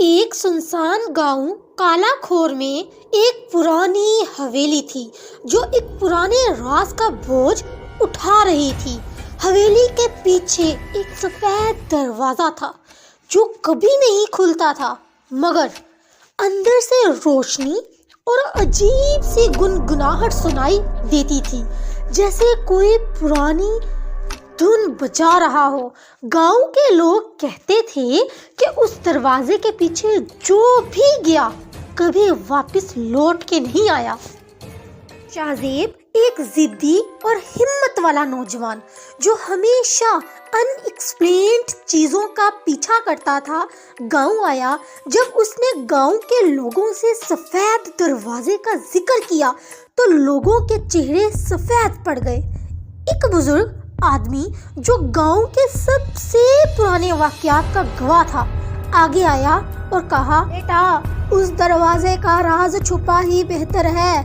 ایک سنسان گاؤں کالا کھور میں ایک پرانی حویلی تھی جو ایک پرانے راز کا بوجھ اٹھا رہی تھی۔ حویلی کے پیچھے ایک سفید دروازہ تھا جو کبھی نہیں کھلتا تھا، مگر اندر سے روشنی اور عجیب سی گنگناہٹ سنائی دیتی تھی، جیسے کوئی پرانی دھن بجا رہا ہو۔ گاؤں کے لوگ کہتے تھے کہ اس دروازے کے پیچھے جو بھی گیا کبھی واپس لوٹ کے نہیں آیا۔ شاہزیب ایک ضدی اور ہمت والا نوجوان جو ہمیشہ ان ایکسپلینڈ چیزوں کا پیچھا کرتا تھا، گاؤں آیا۔ جب اس نے گاؤں کے لوگوں سے سفید دروازے کا ذکر کیا تو لوگوں کے چہرے سفید پڑ گئے۔ ایک بزرگ آدمی جو گاؤں کے سب سے پرانے واقعات کا گواہ تھا آگے آیا اور کہا، بیٹا، اس دروازے کا راز چھپا ہی بہتر ہے۔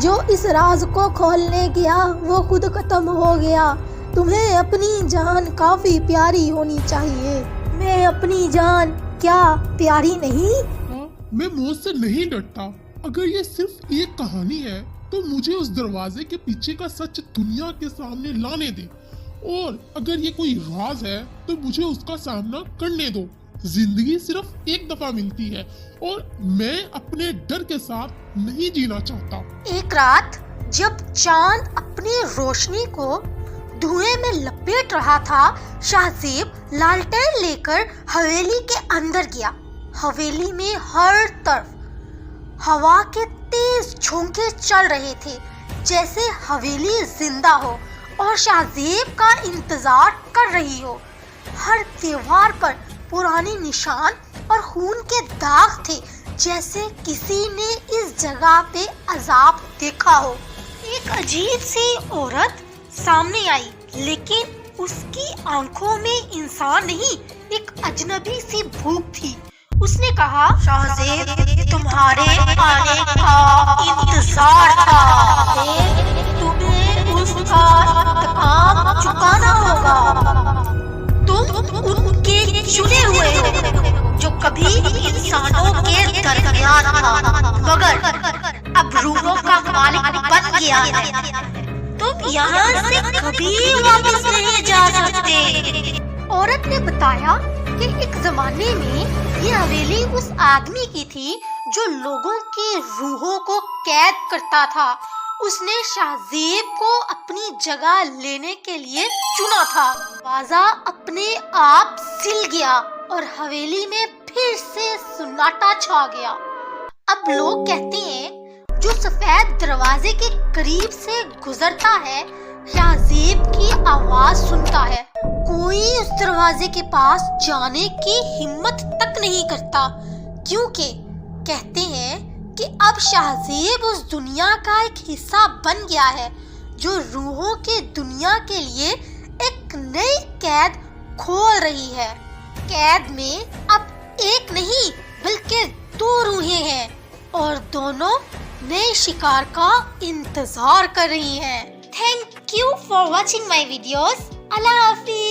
جو اس راز کو کھولنے گیا وہ خود ختم ہو گیا۔ تمہیں اپنی جان کافی پیاری ہونی چاہیے۔ میں اپنی جان کیا پیاری نہیں؟ میں موت سے نہیں ڈرتا۔ اگر یہ صرف ایک کہانی ہے تو مجھے اس دروازے کے پیچھے کا سچ دنیا کے سامنے لانے دے، اور اگر یہ کوئی راز ہے تو مجھے اس کا سامنا کرنے دو۔ زندگی صرف ایک دفعہ ملتی ہے اور میں اپنے ڈر کے ساتھ نہیں جینا چاہتا۔ ایک رات جب چاند اپنی روشنی کو دھوئیں میں لپیٹ رہا تھا، شاہزیب لالٹین لے کر حویلی کے اندر گیا۔ حویلی میں ہر طرف ہوا کے تیز جھونکے چل رہے تھے، جیسے حویلی زندہ ہو اور شاہزیب کا انتظار کر رہی ہو۔ ہر دیوار پر پرانے نشان اور خون کے داغ تھے، جیسے کسی نے اس جگہ پہ عذاب دیکھا ہو۔ ایک عجیب سی عورت سامنے آئی، لیکن اس کی آنکھوں میں انسان نہیں، ایک اجنبی سی بھوک تھی۔ اس نے کہا، شاہزیب، تمہارے آنے کا انتظار تھا۔ تمہیں اس کا انتقام چکانا ہوگا۔ تم ان کے چنے ہوئے ہو جو کبھی انسانوں کے درمیان تھا، مگر اب روحوں کا مالک بن گیا ہے۔ تم یہاں سے کبھی واپس نہیں جا سکتے۔ عورت نے بتایا کہ ایک زمانے میں یہ حویلی اس آدمی کی تھی جو لوگوں کی روحوں کو قید کرتا تھا۔ اس نے شاہزیب کو اپنی جگہ لینے کے لیے چنا تھا۔ دروازہ اپنے آپ سل گیا اور حویلی میں پھر سے سناٹا چھا گیا۔ اب لوگ کہتے ہیں جو سفید دروازے کے قریب سے گزرتا ہے شاہزیب کی آواز سنتا ہے۔ کوئی اس دروازے کے پاس جانے کی ہمت تک نہیں کرتا، کیونکہ کہتے ہیں کہ اب شاہزیب اس دنیا کا ایک حصہ بن گیا ہے جو روحوں کی دنیا کے لیے ایک نئی قید کھول رہی ہے۔ قید میں اب ایک نہیں بلکہ دو روحیں ہیں، اور دونوں نئے شکار کا انتظار کر رہی ہیں۔ Thank you for watching my videos. اللہ حافظ۔